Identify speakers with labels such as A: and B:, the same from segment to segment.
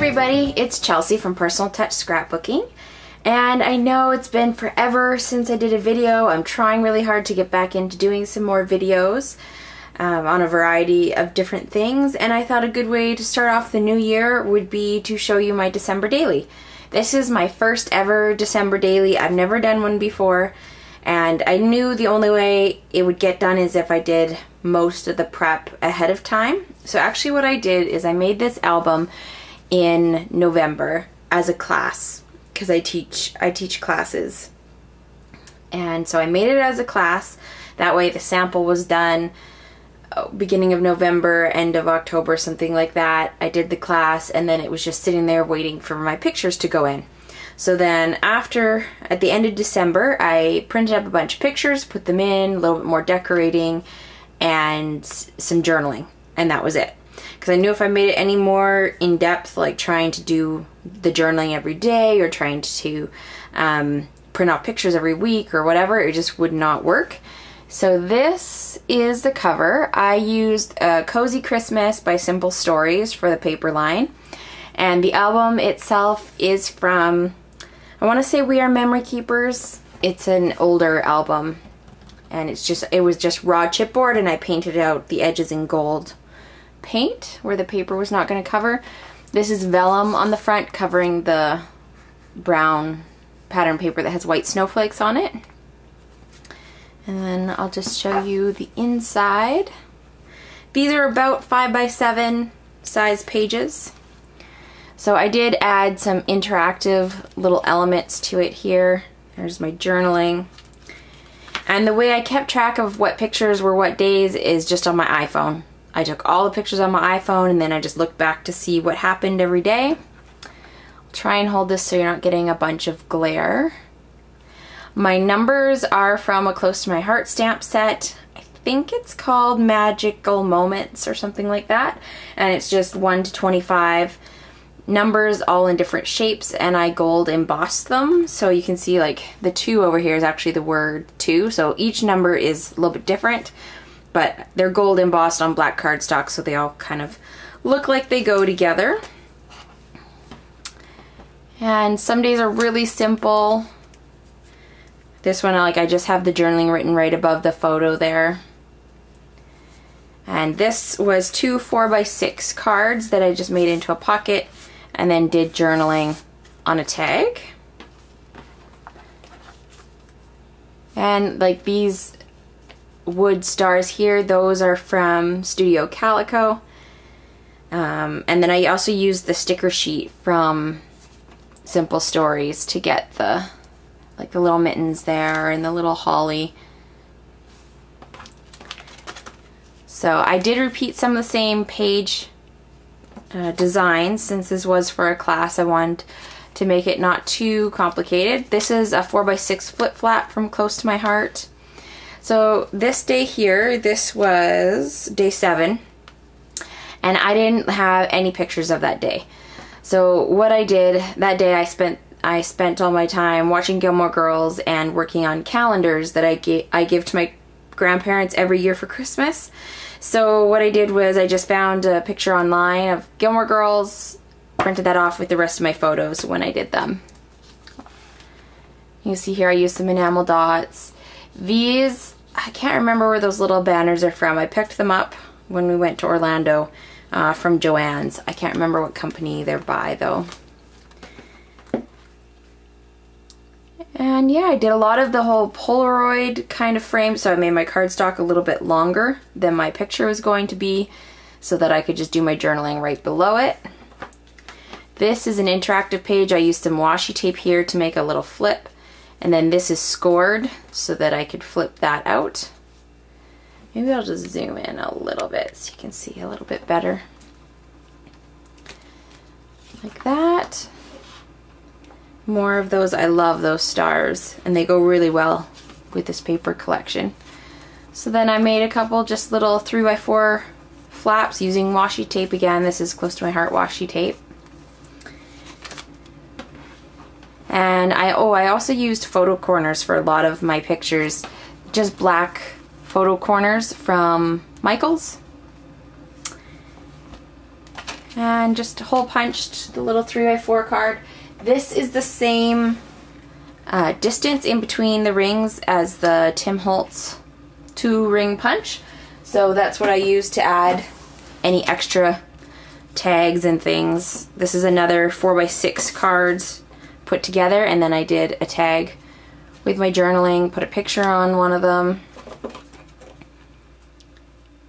A: everybody, it's Chelsea from Personal Touch Scrapbooking, and I know it's been forever since I did a video. I'm trying really hard to get back into doing some more videos on a variety of different things, and I thought a good way to start off the new year would be to show you my December daily. This is my first ever December daily. I've never done one before, and I knew the only way it would get done is if I did most of the prep ahead of time. So actually what I did is I made this album in November as a class, because I teach classes, and so I made it as a class. That way the sample was done beginning of November, end of October, something like that. I did the class, and then it was just sitting there waiting for my pictures to go in. So then after, at the end of December, I printed up a bunch of pictures, put them in, a little bit more decorating, and some journaling, and that was it. Because I knew if I made it any more in-depth, like trying to do the journaling every day or trying to print off pictures every week or whatever, it just would not work. So this is the cover. I used Cozy Christmas by Simple Stories for the paper line. And the album itself is from, I want to say We Are Memory Keepers. It's an older album. And it was just raw chipboard, and I painted out the edges in gold paint where the paper was not going to cover. This is vellum on the front covering the brown pattern paper that has white snowflakes on it. And then I'll just show you the inside. These are about 5 by 7 size pages. So I did add some interactive little elements to it here. There's my journaling. And the way I kept track of what pictures were what days is just on my iPhone. I took all the pictures on my iPhone, and then I just looked back to see what happened every day. I'll try and hold this so you're not getting a bunch of glare. My numbers are from a Close to My Heart stamp set. I think it's called Magical Moments or something like that. And it's just 1 to 25 numbers all in different shapes, and I gold embossed them. So you can see like the 2 over here is actually the word 2. So each number is a little bit different, but they're gold embossed on black cardstock, so they all kind of look like they go together. And some days are really simple. This one, like, I just have the journaling written right above the photo there. And this was 2 4 by 6 cards that I just made into a pocket and then did journaling on a tag. And like these wood stars here, those are from Studio Calico. And then I also used the sticker sheet from Simple Stories to get the little mittens there and the little holly. So I did repeat some of the same page designs. Since this was for a class, I wanted to make it not too complicated. This is a 4 by 6 flip flap from Close to My Heart. So this day here, this was day 7, and I didn't have any pictures of that day. So what I did that day, I spent all my time watching Gilmore Girls and working on calendars that I give to my grandparents every year for Christmas. So what I did was I just found a picture online of Gilmore Girls, printed that off with the rest of my photos when I did them. You see here I used some enamel dots. These, I can't remember where those little banners are from. I picked them up when we went to Orlando from Joann's. I can't remember what company they're by though. And yeah, I did a lot of the whole Polaroid kind of frame, so I made my cardstock a little bit longer than my picture was going to be so that I could just do my journaling right below it. This is an interactive page. I used some washi tape here to make a little flip, and then this is scored so that I could flip that out. Maybe I'll just zoom in a little bit so you can see a little bit better. Like that. More of those. I love those stars, and they go really well with this paper collection. So then I made a couple just little 3 by 4 flaps using washi tape again. This is Close to My Heart washi tape. And I also used photo corners for a lot of my pictures. Just black photo corners from Michaels. and just hole punched the little 3x4 card. This is the same distance in between the rings as the Tim Holtz 2-ring punch, so that's what I use to add any extra tags and things. This is another 4x6 cards put together, and then I did a tag with my journaling, put a picture on one of them.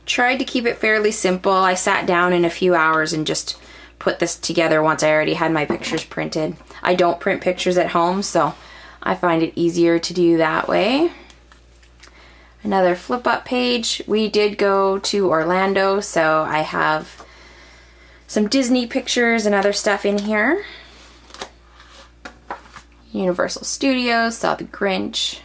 A: Tried to keep it fairly simple. I sat down in a few hours and just put this together once I already had my pictures printed. I don't print pictures at home, so I find it easier to do that way. Another flip up page. We did go to Orlando, so I have some Disney pictures and other stuff in here. Universal Studios, saw the Grinch.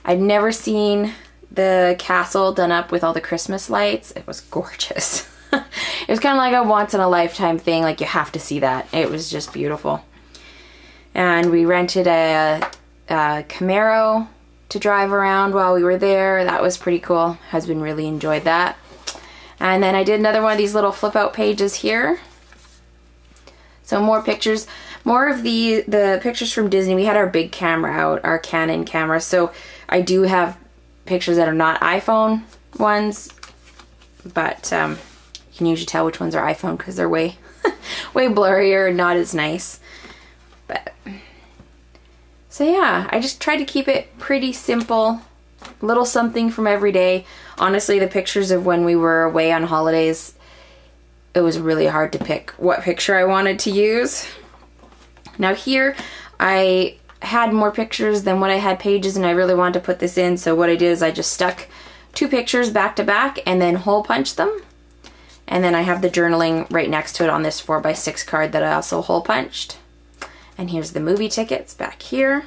A: I'd never seen the castle done up with all the Christmas lights. It was gorgeous. It was kind of like a once in a lifetime thing, like you have to see that. It was just beautiful. And we rented a Camaro to drive around while we were there. That was pretty cool. Husband really enjoyed that. And then I did another one of these little flip out pages here. So more pictures, more of the pictures from Disney. We had our big camera out, our Canon camera. So I do have pictures that are not iPhone ones, but you can usually tell which ones are iPhone because they're way, way blurrier and not as nice. But so yeah, I just tried to keep it pretty simple, little something from every day. Honestly, the pictures of when we were away on holidays, it was really hard to pick what picture I wanted to use. Now here, I had more pictures than what I had pages, and I really wanted to put this in, so what I did is I just stuck 2 pictures back to back and then hole punched them. And then I have the journaling right next to it on this 4x6 card that I also hole punched. And here's the movie tickets back here.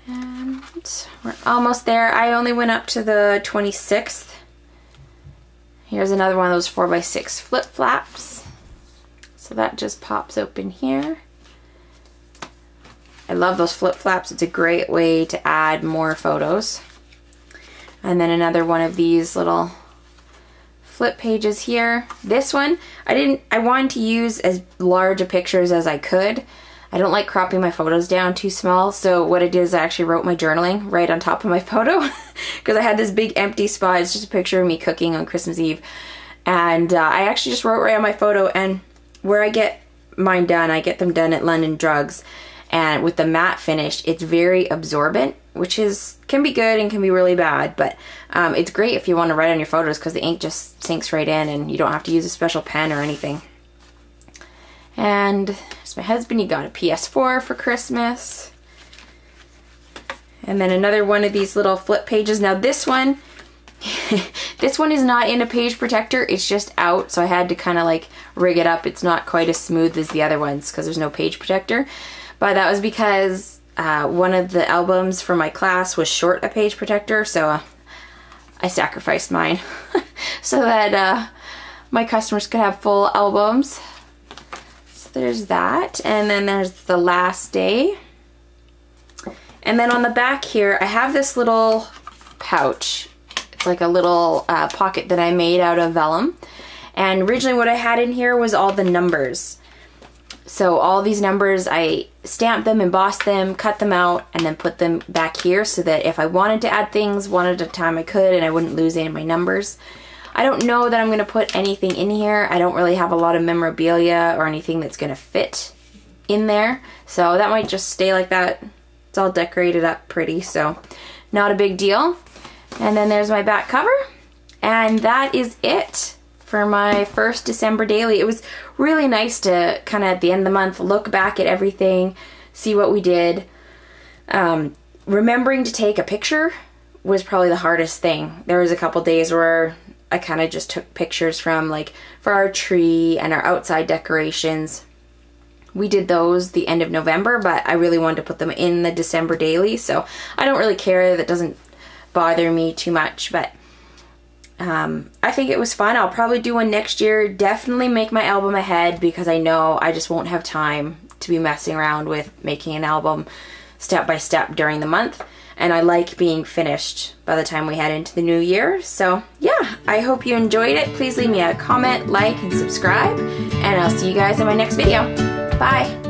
A: And we're almost there. I only went up to the 26th. Here's another one of those 4x6 flip flaps. So that just pops open here. I love those flip flaps. It's a great way to add more photos. And then another one of these little flip pages here. This one, I wanted to use as large a pictures as I could. I don't like cropping my photos down too small, so what I did is I actually wrote my journaling right on top of my photo because I had this big empty spot. It's just a picture of me cooking on Christmas Eve. And I actually just wrote right on my photo, and where I get mine done, I get them done at London Drugs. And with the matte finish, it's very absorbent, which can be good and can be really bad, but it's great if you want to write on your photos because the ink just sinks right in and you don't have to use a special pen or anything. And there's my husband. He got a PS4 for Christmas. And then another one of these little flip pages. Now this one, this one is not in a page protector. It's just out, so I had to kind of like rig it up. It's not quite as smooth as the other ones because there's no page protector. But that was because one of the albums for my class was short a page protector, so I sacrificed mine so that my customers could have full albums. So there's that, and then there's the last day. And then on the back here, I have this little pouch. It's like a little pocket that I made out of vellum. And originally what I had in here was all the numbers. So all these numbers, I stamped them, embossed them, cut them out, and then put them back here so that if I wanted to add things one at a time I could and I wouldn't lose any of my numbers. I don't know that I'm going to put anything in here. I don't really have a lot of memorabilia or anything that's going to fit in there. So that might just stay like that. It's all decorated up pretty, so not a big deal. And then there's my back cover. And that is it for my first December daily. It was really nice to kind of at the end of the month look back at everything, see what we did. Remembering to take a picture was probably the hardest thing. There was a couple days where I kind of just took pictures from, like, for our tree and our outside decorations. We did those the end of November, but I really wanted to put them in the December daily, so I don't really care. That doesn't bother me too much, but I think it was fun. I'll probably do one next year. Definitely make my album ahead because I know I just won't have time to be messing around with making an album step by step during the month. And I like being finished by the time we head into the new year. So yeah, I hope you enjoyed it. Please leave me a comment, like, and subscribe. And I'll see you guys in my next video. Bye.